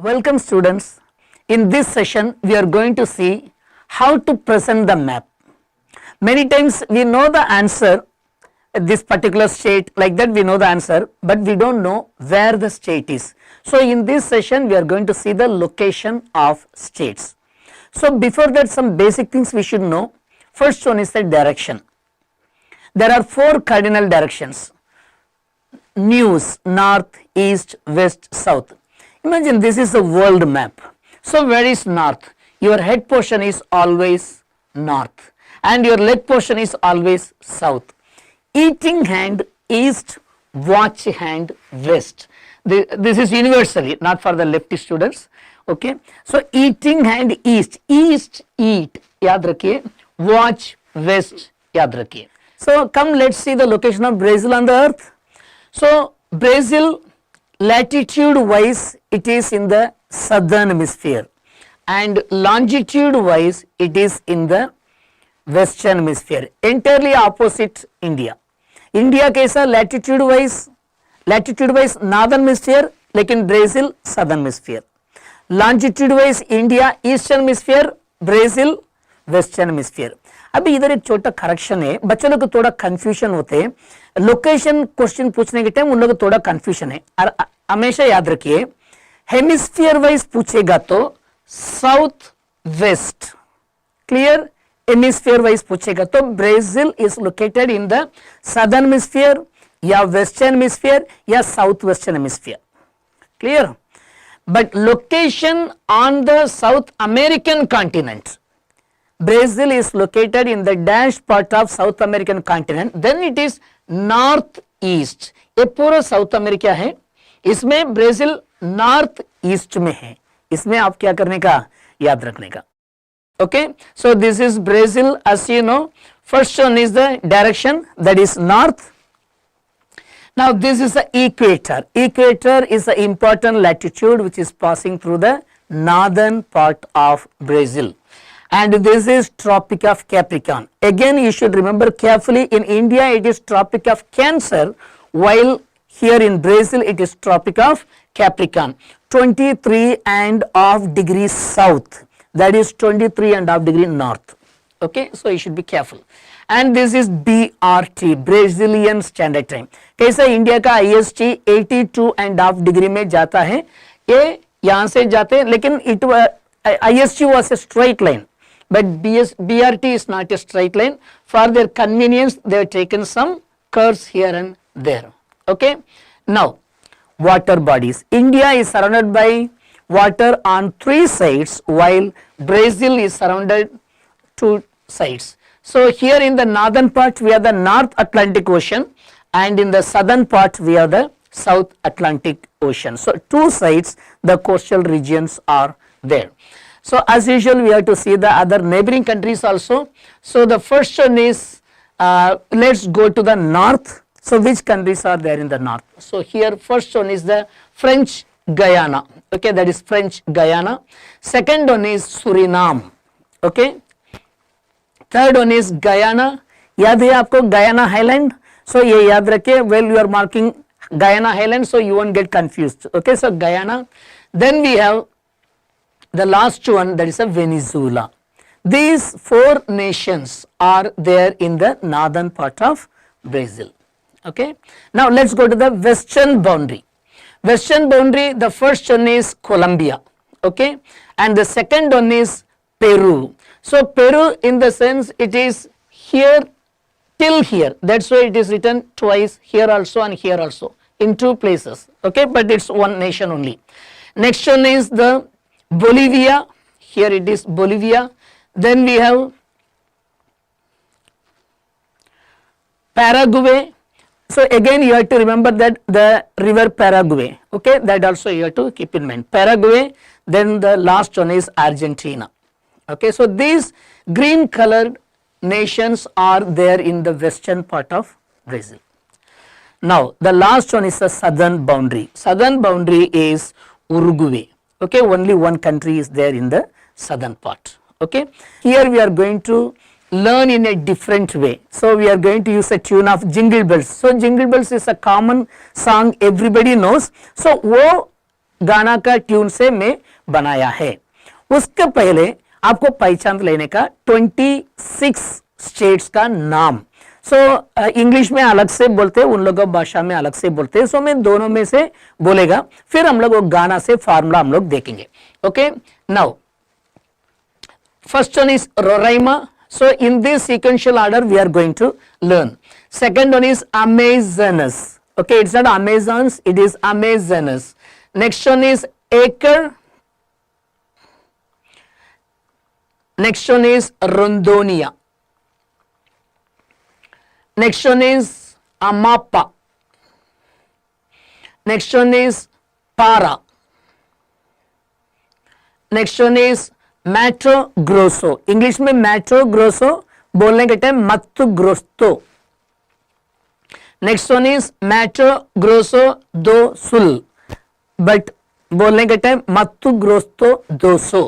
Welcome students. In this session we are going to see how to present the map. Many times we know the answer, this particular state, like that we know the answer, but we do not know where the state is. So in this session we are going to see the location of states. So before that, some basic things we should know. First one is the direction. There are 4 cardinal directions: news, north, east, west, south. Imagine this is a world map. So where is north? Your head portion is always north and your leg portion is always south. Eating hand east, watch hand west. This is universally, not for the lefty students. Okay. So eating hand east, east eat, याद रखिए, watch west, याद रखिए. So come, let's see the location of Brazil on the earth. So Brazil, latitude wise it is in the southern hemisphere and longitude wise it is in the western hemisphere, entirely opposite India. India कैसा latitude wise northern hemisphere, लेकिन Brazil southern hemisphere. Longitude wise India eastern hemisphere, Brazil western hemisphere. अभी इधर एक छोटा correction है, बच्चों लोग को थोड़ा कंफ्यूजन होते हैं, लोकेशन क्वेश्चन पूछने के टाइम उन लोग को थोड़ा कंफ्यूजन है. और हमेशा याद रखिए, हेमिस्फीयर वाइज पूछेगा तो south west, clear. Hemisphere wise पूछेगा तो Brazil is located in the southern hemisphere या वेस्टर्न हेमिस्फीयर या south western hemisphere, clear. But location on the south American continent, Brazil is located in the dash part of South American continent, then it is north east. ये पूरा south America है, इसमें Brazil north east में है. इसमें आप क्या करने का, याद रखने का. Okay, so this is Brazil. as you know, first one is the direction, that is north. Now this is the equator. Equator is the important latitude which is passing through the northern part of Brazil. And this is Tropic of Capricorn. Again you should remember carefully, in India it is Tropic of Cancer, while here in Brazil it is Tropic of Capricorn. 23.5 degrees south, that is 23.5 degrees north. Okay, so you should be careful. And this is BRT, Brazilian Standard Time. कैसा India का IST 82.5 degree में जाता है, ये यहाँ से जाते हैं, लेकिन IST was a straight line. But BRT is not a straight line. For their convenience, they have taken some curves here and there. Okay. Now, water bodies. India is surrounded by water on 3 sides, while Brazil is surrounded 2 sides. So here in the northern part we have the North Atlantic Ocean, and in the southern part we have the South Atlantic Ocean. So 2 sides the coastal regions are there. So as usual we have to see the other neighboring countries also. So the first one is, let's go to the north. So which countries are there in the north? So here first one is the French Guyana. Okay, that is French Guyana. Second one is Suriname. Okay. Third one is Guyana. याद है आपको Guyana Highland? So ये याद रखिए, while you are marking Guyana Highland, so you won't get confused. Okay, so Guyana. Then we have the last one, that is a Venezuela. These 4 nations are there in the northern part of Brazil. Okay. Now let's go to the western boundary. Western boundary, the first one is Colombia. Okay, and the second one is Peru. So Peru, in the sense it is here till here, that's why it is written twice, here also and here also, in 2 places. Okay, but it's one nation only. Next one is the Bolivia, here it is Bolivia. Then we have Paraguay. So again you have to remember that the river Paraguay. Okay, that also you have to keep in mind. Paraguay. Then the last one is Argentina. Okay, so these green colored nations are there in the western part of Brazil. Now the last one is the southern boundary. Southern boundary is Uruguay. Okay, only one country is there in the southern part. Okay, here we are going to learn in a different way. So we are going to use a tune of Jingle Bells. So Jingle Bells is a common song everybody knows. So वो गाना का tune से मैं बनाया है। उसके पहले आपको पहचान लेने का 26 स्टेट्स का नाम। इंग्लिश में अलग से बोलते हैं, उन लोगों भाषा में अलग से बोलते हैं। मैं दोनों में से बोलेगा, फिर हम लोग वो गाना से फार्मूला हम लोग देखेंगे। Okay, now first one is Roraima. So in this sequential order we are going to learn. Second one is Amazonas. Okay, it's not Amazons, it is Amazonas. Next one is Acre. Next one is Rondonia. Next one is Amapa. Next one is Para. Next one is Mato Grosso. English में Mato Grosso, बोलने के time मत्तु ग्रोस्तो। Next one is Mato Grosso do Sul, but बोलने के time मत्तु ग्रोस्तो दोसो।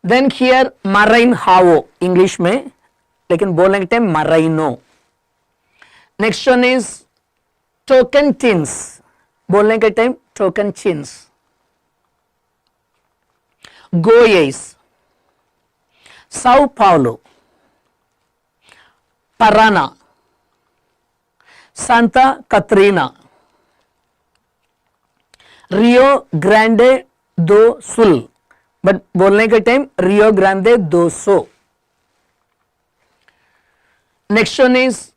Then here Maranhao English में, लेकिन बोलने के टाइम मराइनो। नेक्स्ट वन इज टोकनटिन्स, बोलने के टाइम टोकनचिन्स। Goiás, São Paulo, Paraná, Santa Catarina, Rio Grande do Sul, but बोलने के time Rio Grande do Sul. Next one is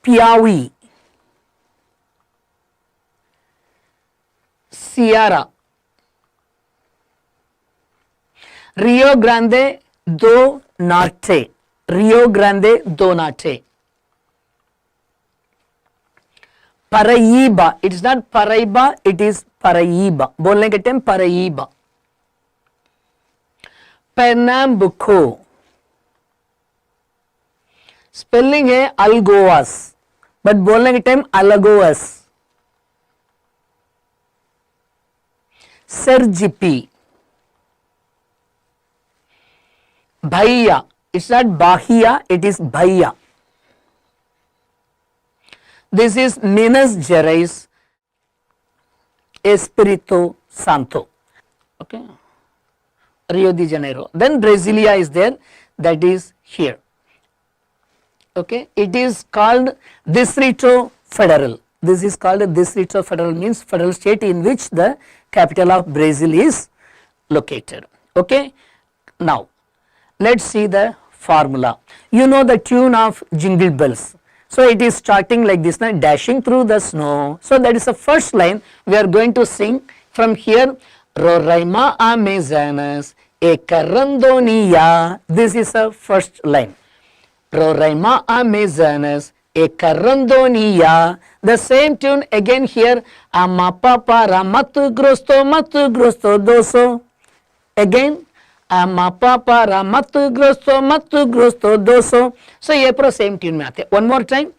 Piauí, Ceará, Rio Grande do Norte, Rio Grande do Norte. Paraíba, it is not Paraíba, it is Paraíba. बोलने के time Paraíba. Pernambuco, spelling है Alagoas, but बोलने के time Alagoas. Sergipe, Bahia, it's not Bahia, it is Bahia. This is Minas Gerais, Espírito Santo. Okay, Rio de Janeiro. Then Brasilia is there, that is here. Okay, it is called Distrito Federal. This is called Distrito Federal, means federal state in which the capital of Brazil is located. Okay, now let's see the formula. You know the tune of Jingle Bells. So it is starting like this, now dashing through the snow. So that is the first line we are going to sing from here. Roraima Amazonas, Ekarandonia. This is the first line. Roraima Amazonas, Ekarandonia. The same tune again here. Amapa para matu grosto doso. Again. Amapa para matu grosto doso. So ये पूरा same tune में आते हैं. One more time.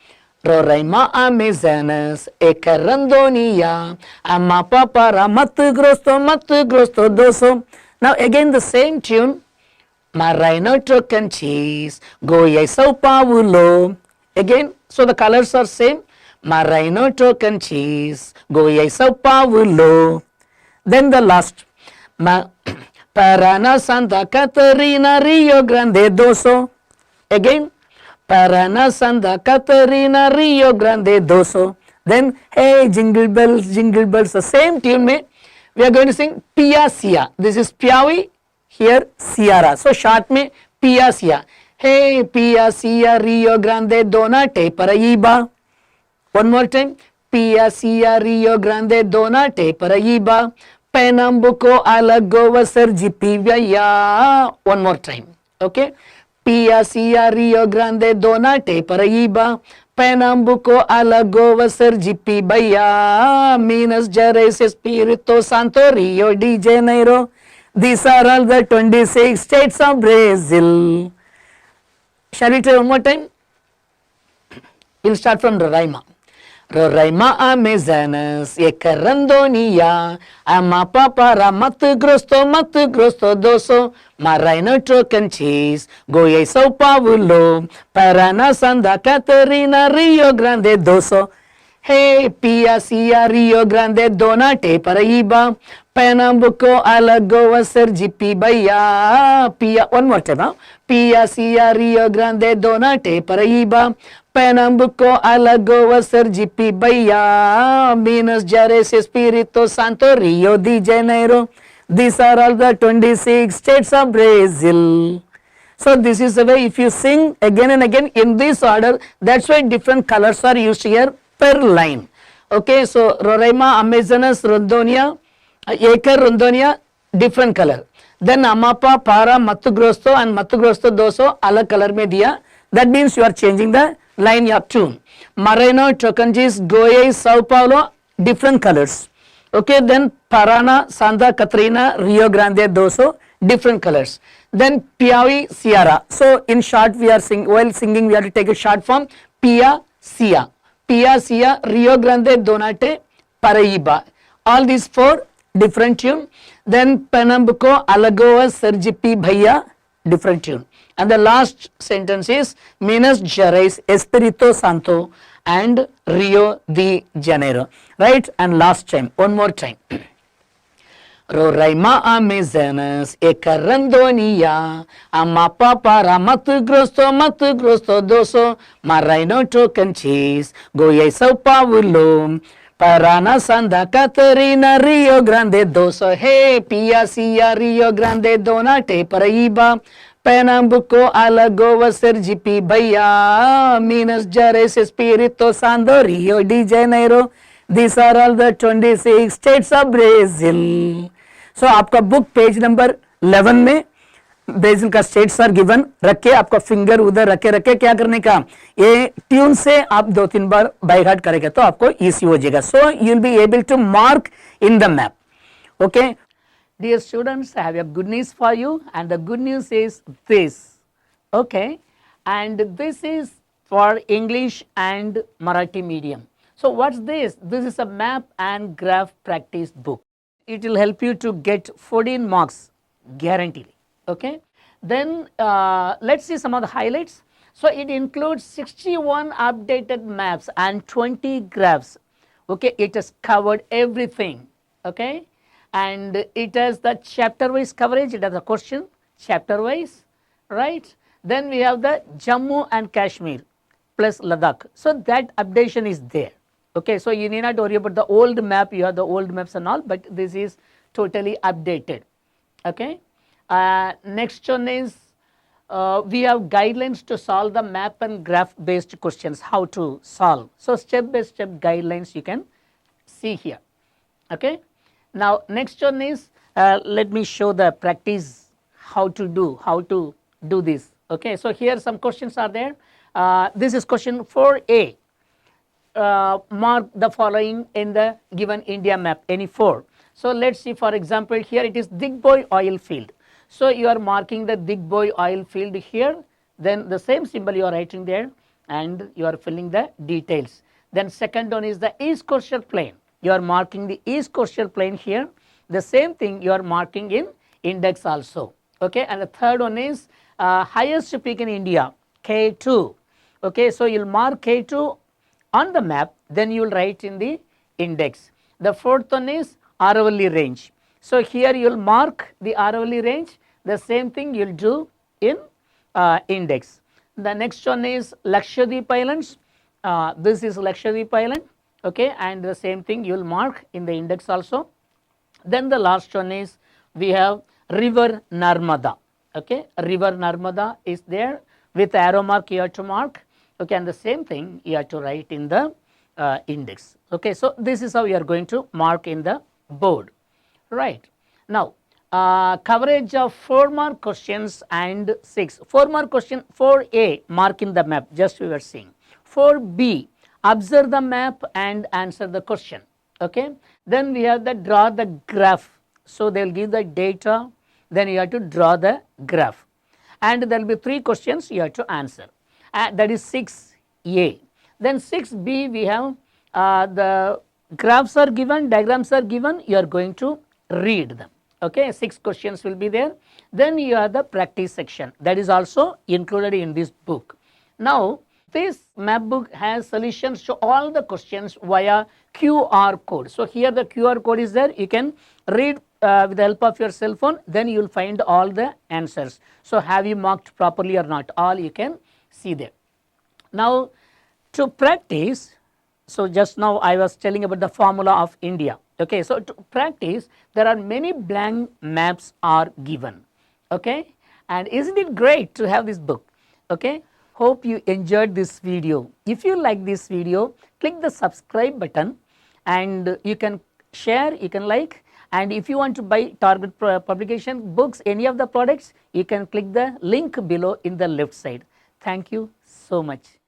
Roraima Amazonas, Ekarandonia, Amapa para matu grosto doso. Now again the same tune. Maraino Tocantins, Goiás, São Paulo. Again, so the colors are same. Maraino Tocantins, Goiás, São Paulo. Then the last. Paraná, Santa Catarina, Rio Grande do Sul. Again, Paraná, Santa Catarina, Rio Grande do Sul. Then, hey, jingle bells, the same tune mein we are going to sing Piacia. This is Piauí, here Ceará. So short mein Piacia. Hey, Piacia, Rio Grande do Norte, Paraíba. One more time. Piacia, Rio Grande do Norte, Paraíba. Pernambuco, Alagoas, Sergipe, Bahia. One more time. Okay. Piacia, Rio Grande do Norte, Paraíba. Pernambuco, Alagoas, Sergipe, Bahia. Minas Gerais, Espírito Santo, Rio de Janeiro. These are all the 26 states of Brazil. Shall we try one more time? We'll start from Roraima. Roraima Amazonas, Ekarandonia, Amapa para Mato Grosso doso, Maraino Tocantins, Goiás, São Paulo, Paraná, Santa Catarina, Rio Grande do Sul. Hey, Pia, Sia, Rio Grande, Donate, Paraiba, Pernambuco, Alagoas, Sergipe, Bahia. Pia, one more time, huh? Pia, Sia, Rio Grande, Donate, Paraiba, Pernambuco, Alagoas, Sergipe, Bahia, Minas Gerais, Espírito Santo, Rio de Janeiro. These are all the 26 states of Brazil. So this is the way if you sing again and again in this order, that's why different colors are used here per line. Okay, so Roraima, Amazonas, Rondonia, Acre, Rondonia, different color. Then Amapa, Para, Mattu Grosso and Mattu Grosso Doso, alag color mein diya. That means you are changing the line of tune. Moreno, Tocantins, Goiás, Sao Paulo, different colors. Okay, then Parana, Santa Catarina, Rio Grande do Sul, different colors. Then Piauí, Ceará. So in short, we are while singing, we have to take a short form. Pia, Cia, Rio Grande do Norte, Paraíba. All these four different tune. Then Pernambuco, Alagoas, Sergipe, Bahia, different tune. And the last sentence is Minas Gerais, Espírito Santo and Rio de Janeiro. Right? And last time, one more time. Roraima, Amazonas, Ecarandonia, Amapa, Para, Mato Grosso Doso, Maranhão, Tocantins, Goiás, Sao Paulo, Paraná, Santa Catarina, Rio Grande do Sul, Hey, Pia, Cia, Rio Grande do Norte, Paraíba, Pernambuco, Alagoas, Sergipe, Bahia, Minas Gerais, Espírito Santo, Rio de Janeiro. These are all the 26 states of Brazil. So आपका book page number 11 में Brazil का states are given रख के आपका finger उधर रखे क्या करने का, ये ट्यून से आप 2-3 बार बाय हार्ट करेंगे तो आपको इजी हो जाएगा. So you will be able to mark in the map. Okay dear students, I have a good news for you, and the good news is this. Okay, and this is for English and Marathi medium. So what's this? This is a map and graph practice book. It will help you to get 14 marks guaranteed. Okay, then let's see some of the highlights. So it includes 61 updated maps and 20 graphs. Okay, it has covered everything. Okay, and it has the chapter wise coverage. It has a question chapter wise, right? Then we have the Jammu and Kashmir plus Ladakh. So that updation is there. Okay, so you need not worry about the old map. You have the old maps and all, but this is totally updated. Okay, next one is we have guidelines to solve the map and graph based questions, how to solve. So step by step guidelines you can see here. Okay, now next one is let me show the practice how to do this. Okay, so here some questions are there. This is question 4A. Mark the following in the given India map, any 4. So let's see, for example, here it is Digboi oil field. So you are marking the Digboi oil field here, then the same symbol you are writing there and you are filling the details. Then second one is the East Coastal Plain. You are marking the East Coastal Plain here, the same thing you are marking in index also. Okay, and the third one is highest peak in India, K2. Okay, so you will mark K2 on the map, then you will write in the index. The fourth one is Aravalli range. So here you will mark the Aravalli range, the same thing you will do in index. The next one is Lakshadweep Islands. This is Lakshadweep Island. Okay, and the same thing you will mark in the index also. Then the last one is we have river Narmada. Okay, river Narmada is there with arrow mark you have to mark. Okay, and the same thing you have to write in the index. Okay, so this is how you are going to mark in the board. Right. Now, coverage of 4 mark questions and 6. 4 mark question 4A, mark in the map, just we were seeing. 4B, observe the map and answer the question. Okay. Then we have the draw the graph. So they will give the data, then you have to draw the graph. And there will be 3 questions you have to answer. That is 6A. Then 6B, we have the graphs are given, diagrams are given, you are going to read them. Okay, 6 questions will be there. Then you have the practice section, that is also included in this book. Now This map book has solutions to all the questions via QR code. So, here the QR code is there, you can read with the help of your cell phone, then you will find all the answers. So, have you marked properly or not, all you can see there. Now, to practice, so just now I was telling about the formula of India. Okay, so to practice, there are many blank maps are given. Okay, and isn't it great to have this book? Okay, hope you enjoyed this video. If you like this video, click the subscribe button, and you can share, you can like, and if you want to buy Target publication books, any of the products, you can click the link below in the left side. Thank you so much.